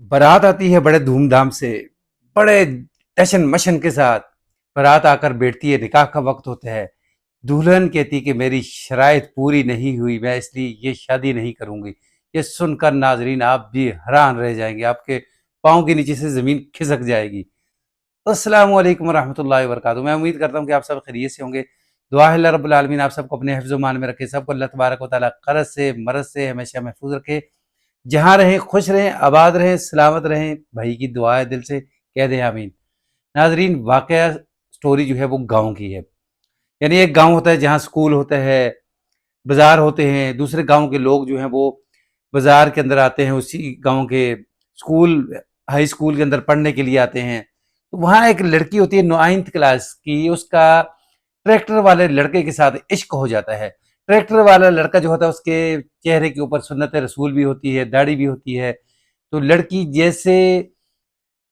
बारात आती है बड़े धूमधाम से, बड़े टशन मशन के साथ। बारात आकर बैठती है, निकाह का वक्त होता है। दुल्हन कहती कि मेरी शराइत पूरी नहीं हुई, मैं इसलिए ये शादी नहीं करूंगी। ये सुनकर नाजरीन आप भी हैरान रह जाएंगे, आपके पाँव के नीचे से ज़मीन खिसक जाएगी। अस्सलाम वालेकुम रहमतुल्लाहि व बरकातुहू। मैं उम्मीद करता हूँ कि आप सब खैरियत से होंगे। दुआ है अल्लाह रब्बुल आलमीन आप सबको अपने हिफ्ज़ मान में रखे, सबको अल्लाह तबारक व तआला क़र्ज़ से मरज़ से हमेशा महफूज रखे। जहाँ रहें खुश रहें, आबाद रहें, सलामत रहें। भाई की दुआ है, दिल से कह दें आमीन। नाजरीन, वाकया स्टोरी जो है वो गाँव की है। यानी एक गाँव होता है जहाँ स्कूल होता है, बाज़ार होते हैं, दूसरे गाँव के लोग जो हैं वो बाज़ार के अंदर आते हैं, उसी गाँव के स्कूल, हाई स्कूल के अंदर पढ़ने के लिए आते हैं। तो वहाँ एक लड़की होती है 9th क्लास की, उसका ट्रैक्टर वाले लड़के के साथ इश्क हो जाता है। ट्रैक्टर वाला लड़का जो होता है उसके चेहरे के ऊपर सुन्नत रसूल भी होती है, दाढ़ी भी होती है। तो लड़की जैसे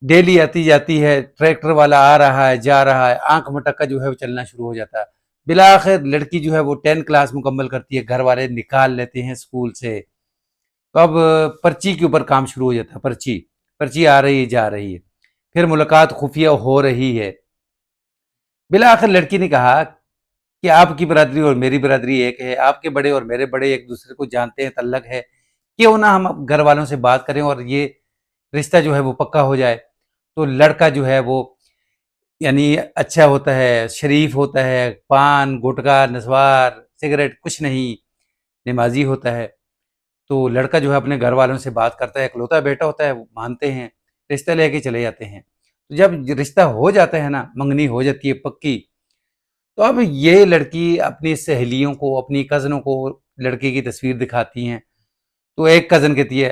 डेली आती जाती है, ट्रैक्टर वाला आ रहा है, जा रहा है, आँख मटक जो है वो चलना शुरू हो जाता है। बिलाखिर लड़की जो है वो 10 क्लास मुकम्मल करती है, घर वाले निकाल लेते हैं स्कूल से। तो अब पर्ची के ऊपर काम शुरू हो जाता है। पर्ची पर्ची आ रही है, जा रही है, फिर मुलाकात खुफिया हो रही है। बिलाखिर लड़की ने कहा कि आपकी बरादरी और मेरी बरादरी एक है, आपके बड़े और मेरे बड़े एक दूसरे को जानते हैं, तल्लक है, क्यों ना हम अब घर वालों से बात करें और ये रिश्ता जो है वो पक्का हो जाए। तो लड़का जो है वो यानी अच्छा होता है, शरीफ होता है, पान गुटखा नस्वार सिगरेट कुछ नहीं, नमाजी होता है। तो लड़का जो है अपने घर वालों से बात करता है, इकलौता बेटा होता है, वो मानते हैं, रिश्ता लेके चले जाते हैं। तो जब रिश्ता हो जाता है ना, मंगनी हो जाती है पक्की, तो अब ये लड़की अपनी सहेलियों को, अपनी कज़नों को लड़के की तस्वीर दिखाती हैं। तो एक कज़न कहती है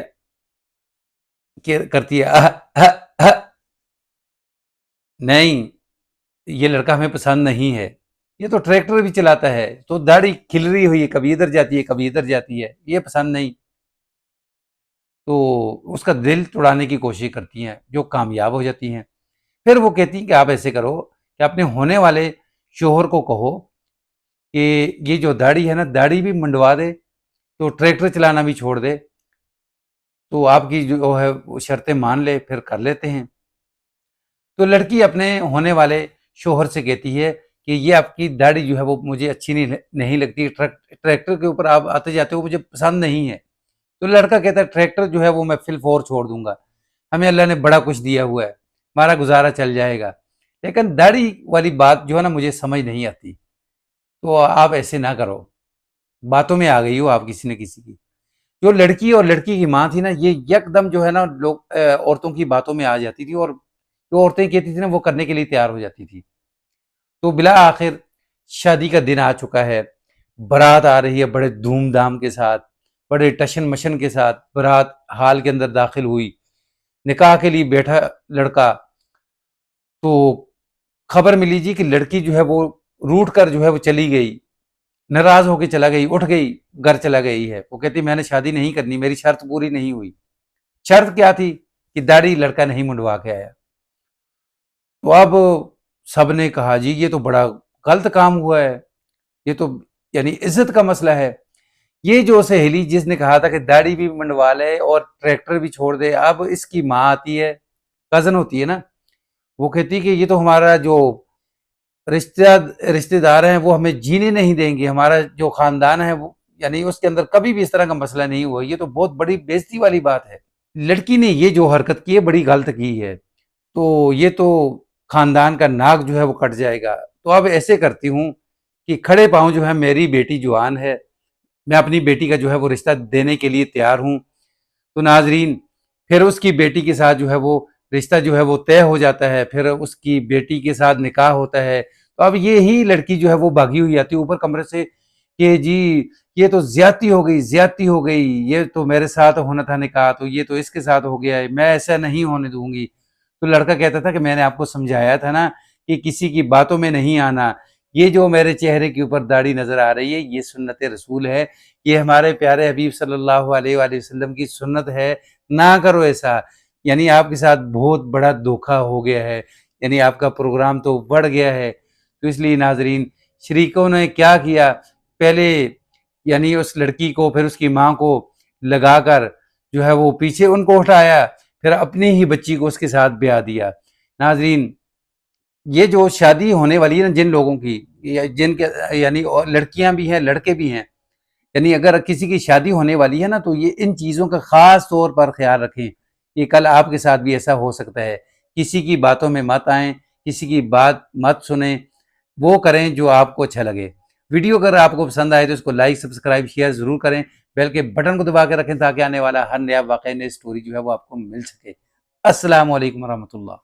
कि करती है नहीं, ये लड़का हमें पसंद नहीं है। ये तो ट्रैक्टर भी चलाता है, तो दाढ़ी खिल रही हुई है, कभी इधर जाती है, कभी इधर जाती है, ये पसंद नहीं। तो उसका दिल तोड़ाने की कोशिश करती हैं, जो कामयाब हो जाती हैं। फिर वो कहती हैं कि आप ऐसे करो कि अपने होने वाले शोहर को कहो कि ये जो दाढ़ी है ना, दाढ़ी भी मुंडवा दे, तो ट्रैक्टर चलाना भी छोड़ दे, तो आपकी जो है वो शर्तें मान ले, फिर कर लेते हैं। तो लड़की अपने होने वाले शोहर से कहती है कि ये आपकी दाढ़ी जो है वो मुझे अच्छी नहीं लगती, ट्रैक्टर के ऊपर आप आते जाते हो मुझे पसंद नहीं है। तो लड़का कहता है ट्रैक्टर जो है वो मैं फिल-फौर छोड़ दूँगा। हमें अल्लाह ने बड़ा कुछ दिया हुआ है, हमारा गुज़ारा चल जाएगा। लेकिन दाढ़ी वाली बात जो है ना मुझे समझ नहीं आती, तो आप ऐसे ना करो। बातों में आ गई हो आप किसी न किसी की। जो लड़की और लड़की की माँ थी ना, ये यकदम जो है ना लोग औरतों की बातों में आ जाती थी और जो औरतें कहती थी ना वो करने के लिए तैयार हो जाती थी। तो बिला आखिर शादी का दिन आ चुका है, बारात आ रही है बड़े धूमधाम के साथ, बड़े टशन-मशन के साथ बारात हाल के अंदर दाखिल हुई। निकाह के लिए बैठा लड़का, तो खबर मिली जी कि लड़की जो है वो रूठ कर जो है वो चली गई, नाराज़ होके चला गई, उठ गई, घर चला गई है। वो कहती मैंने शादी नहीं करनी, मेरी शर्त पूरी नहीं हुई। शर्त क्या थी कि दाढ़ी लड़का नहीं मुंडवा के आया। तो अब सबने कहा जी ये तो बड़ा गलत काम हुआ है, ये तो यानी इज्जत का मसला है। ये जो सहेली जिसने कहा था कि दाढ़ी भी मुंडवा ले और ट्रैक्टर भी छोड़ दे, अब इसकी माँ आती है, कज़न होती है ना, वो कहती है कि ये तो हमारा जो रिश्ता रिश्तेदार हैं वो हमें जीने नहीं देंगे, हमारा जो ख़ानदान है वो यानी उसके अंदर कभी भी इस तरह का मसला नहीं हुआ, ये तो बहुत बड़ी बेइज़्ज़ती वाली बात है। लड़की ने ये जो हरकत की है बड़ी गलत की है, तो ये तो ख़ानदान का नाक जो है वो कट जाएगा। तो अब ऐसे करती हूँ कि खड़े पाँव जो है मेरी बेटी जवान है, मैं अपनी बेटी का जो है वो रिश्ता देने के लिए तैयार हूँ। तो नाज़रीन, फिर उसकी बेटी के साथ जो है वो रिश्ता जो है वो तय हो जाता है, फिर उसकी बेटी के साथ निकाह होता है। तो अब ये ही लड़की जो है वो भागी हुई आती है ऊपर कमरे से कि जी ये तो ज़्यादती हो गई, ज़्यादती हो गई, ये तो मेरे साथ होना था निकाह, तो ये तो इसके साथ हो गया है, मैं ऐसा नहीं होने दूँगी। तो लड़का कहता था कि मैंने आपको समझाया था ना कि किसी की बातों में नहीं आना। ये जो मेरे चेहरे के ऊपर दाढ़ी नज़र आ रही है, ये सुन्नत रसूल है, ये हमारे प्यारे हबीब सल्लल्लाहु अलैहि वसल्लम की सुन्नत है, ना करो ऐसा। यानी आपके साथ बहुत बड़ा धोखा हो गया है, यानी आपका प्रोग्राम तो बढ़ गया है। तो इसलिए नाज़रीन, शरीकों ने क्या किया, पहले यानी उस लड़की को फिर उसकी माँ को लगाकर जो है वो पीछे उनको उठाया, फिर अपनी ही बच्ची को उसके साथ ब्याह दिया। नाजरीन, ये जो शादी होने वाली है ना जिन लोगों की, जिनके यानी और लड़कियां भी हैं लड़के भी हैं, यानी अगर किसी की शादी होने वाली है ना तो ये इन चीज़ों का ख़ास तौर पर ख़्याल रखें कि कल आपके साथ भी ऐसा हो सकता है। किसी की बातों में मत आएँ, किसी की बात मत सुनें, वो करें जो आपको अच्छा लगे। वीडियो अगर आपको पसंद आए तो इसको लाइक, सब्सक्राइब, शेयर ज़रूर करें। बेल के बटन को दबा के रखें ताकि आने वाला हर नया वाक़या, नई स्टोरी जो है वो आपको मिल सके। अस्सलामु अलैकुम वरहमतुल्लाह।